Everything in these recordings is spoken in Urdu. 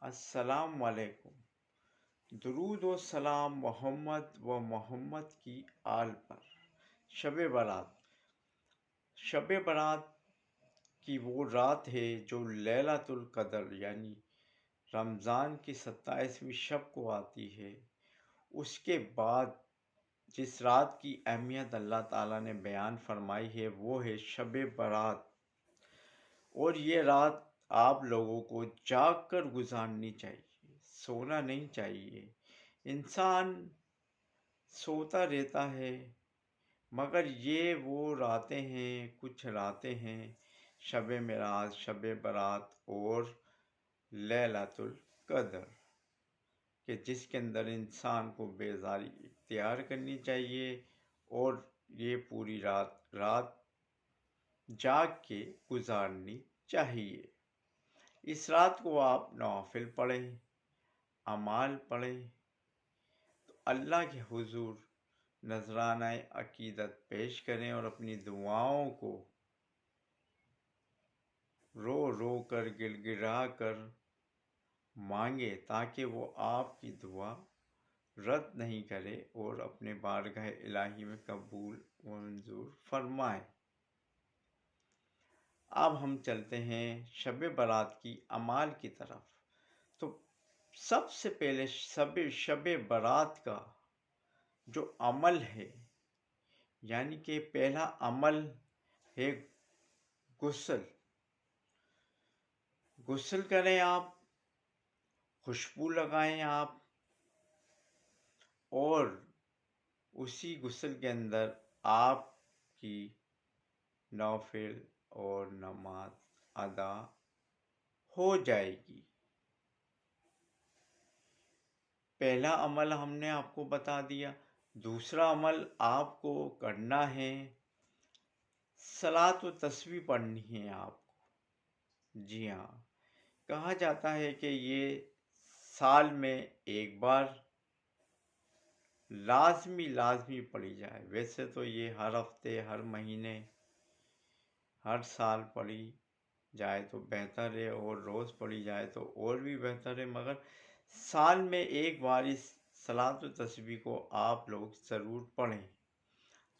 السلام علیکم۔ درود و سلام محمد و محمد کی آل پر۔ شب برات۔ شب برات کی وہ رات ہے جو لیلۃ القدر یعنی رمضان کی 27ویں شب کو آتی ہے۔ اس کے بعد جس رات کی اہمیت اللہ تعالیٰ نے بیان فرمائی ہے وہ ہے شب برات، اور یہ رات آپ لوگوں کو جاگ کر گزارنی چاہیے، سونا نہیں چاہیے۔ انسان سوتا رہتا ہے، مگر یہ وہ راتیں ہیں، کچھ راتیں ہیں شب معراج، شب برات اور لیلۃ القدر کہ جس کے اندر انسان کو بیداری اختیار کرنی چاہیے اور یہ پوری رات جاگ کے گزارنی چاہیے۔ اس رات کو آپ نوافل پڑھیں، اعمال پڑھیں، تو اللہ کے حضور نذرانہ عقیدت پیش کریں اور اپنی دعاؤں کو رو رو کر گڑ گڑا کر مانگے تاکہ وہ آپ کی دعا رد نہیں کرے اور اپنے بارگاہ الہی میں قبول و منظور فرمائے۔ اب ہم چلتے ہیں شب برات کی اعمال کی طرف۔ تو سب سے پہلے شب برات کا جو عمل ہے، یعنی کہ پہلا عمل ہے غسل کریں آپ، خوشبو لگائیں آپ، اور اسی غسل کے اندر آپ کی نوافل اور نماز ادا ہو جائے گی۔ پہلا عمل ہم نے آپ کو بتا دیا۔ دوسرا عمل آپ کو کرنا ہے، صلاۃ و تسبیح پڑھنی ہے آپ کو۔ جی ہاں، کہا جاتا ہے کہ یہ سال میں ایک بار لازمی پڑھی جائے۔ ویسے تو یہ ہر ہفتے، ہر مہینے، ہر سال پڑھی جائے تو بہتر ہے، اور روز پڑھی جائے تو اور بھی بہتر ہے، مگر سال میں ایک بار اس صلاۃ و تسبیح کو آپ لوگ ضرور پڑھیں۔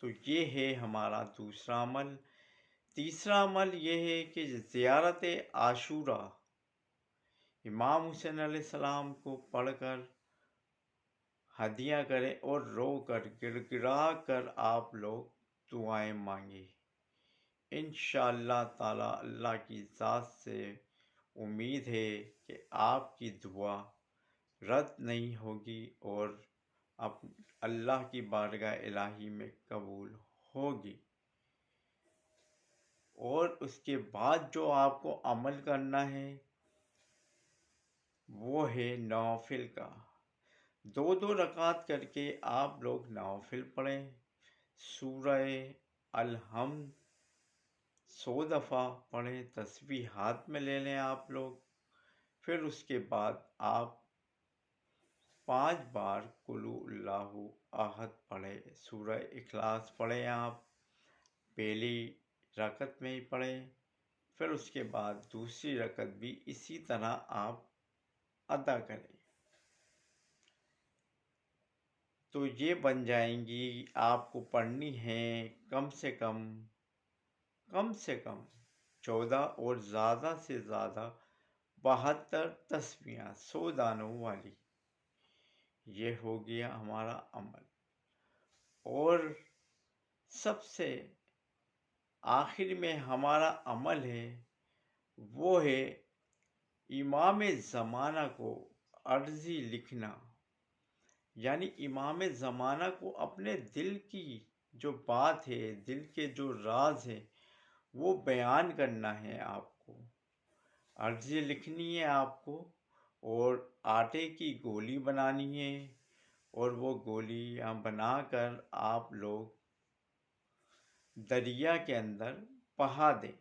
تو یہ ہے ہمارا دوسرا عمل۔ تیسرا عمل یہ ہے کہ زیارت عاشوراء، امام حسین علیہ السلام کو پڑھ کر ہدیہ کریں اور رو کر گڑ گڑا کر آپ لوگ دعائیں مانگیں۔ انشاءاللہ تعالی اللہ کی ذات سے امید ہے کہ آپ کی دعا رد نہیں ہوگی اور اللہ کی بارگاہ الہی میں قبول ہوگی۔ اور اس کے بعد جو آپ کو عمل کرنا ہے وہ ہے نوافل کا۔ 2 رکعت کر کے آپ لوگ نوافل پڑھیں، سورہ الحمد 100 دفعہ پڑھیں، تسبیح ہاتھ میں لے لیں آپ لوگ۔ پھر اس کے بعد آپ 5 بار قل اللہ احد پڑھیں، سورہ اخلاص پڑھیں آپ پہلی رکعت میں ہی پڑھیں، پھر اس کے بعد دوسری رکعت بھی اسی طرح آپ ادا کریں۔ تو یہ بن جائیں گی، آپ کو پڑھنی ہے کم سے کم 14 اور زیادہ سے زیادہ 72 تسبیحاں 100 دانوں والی۔ یہ ہو گیا ہمارا عمل۔ اور سب سے آخر میں ہمارا عمل ہے وہ ہے امام زمانہ کو عرضی لکھنا، یعنی امام زمانہ کو اپنے دل کی جو بات ہے، دل کے جو راز ہے وہ بیان کرنا ہے۔ آپ کو عرضی لکھنی ہے آپ کو، اور آٹے کی گولی بنانی ہے، اور وہ گولی بنا کر آپ لوگ دریا کے اندر بہا دیں،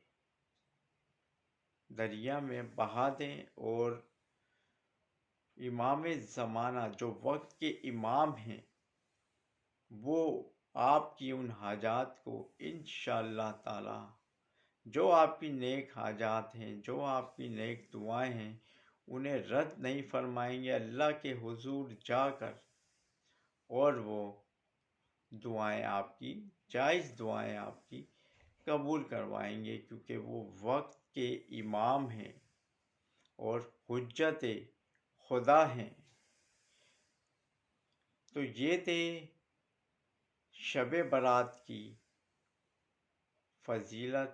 دریا میں بہا دیں، اور امام زمانہ جو وقت کے امام ہیں وہ آپ کی ان حاجات کو انشاءاللہ تعالی، جو آپ کی نیک حاجات ہیں، جو آپ کی نیک دعائیں ہیں، انہیں رد نہیں فرمائیں گے اللہ کے حضور جا کر، اور وہ دعائیں آپ کی، جائز دعائیں آپ کی قبول کروائیں گے، کیونکہ وہ وقت کے امام ہیں اور حجت خدا ہیں۔ تو یہ تھے شب برات کی فضیلت،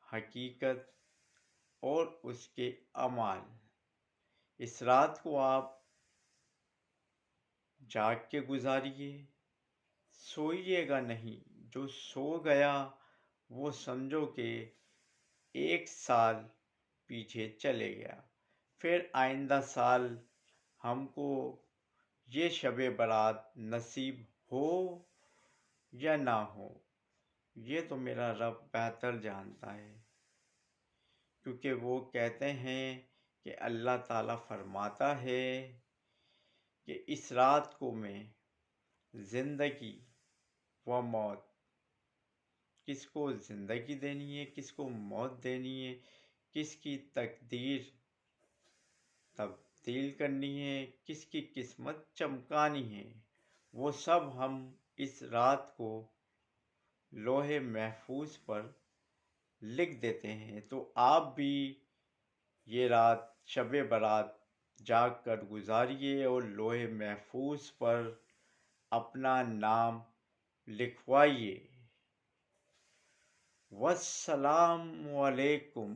حقیقت اور اس کے اعمال۔ اس رات کو آپ جاگ کے گزاریے، سوئیے گا نہیں۔ جو سو گیا وہ سمجھو کہ 1 سال پیچھے چلے گیا۔ پھر آئندہ سال ہم کو یہ شب برات نصیب ہو یا نہ ہو، یہ تو میرا رب بہتر جانتا ہے، کیونکہ وہ کہتے ہیں کہ اللہ تعالیٰ فرماتا ہے کہ اس رات کو میں زندگی و موت، کس کو زندگی دینی ہے، کس کو موت دینی ہے، کس کی تقدیر تبدیل کرنی ہے، کس کی قسمت چمکانی ہے، وہ سب ہم اس رات کو لوح محفوظ پر لکھ دیتے ہیں۔ تو آپ بھی یہ رات شب برات جاگ کر گزاریے اور لوح محفوظ پر اپنا نام لکھوائیے۔ والسلام علیکم۔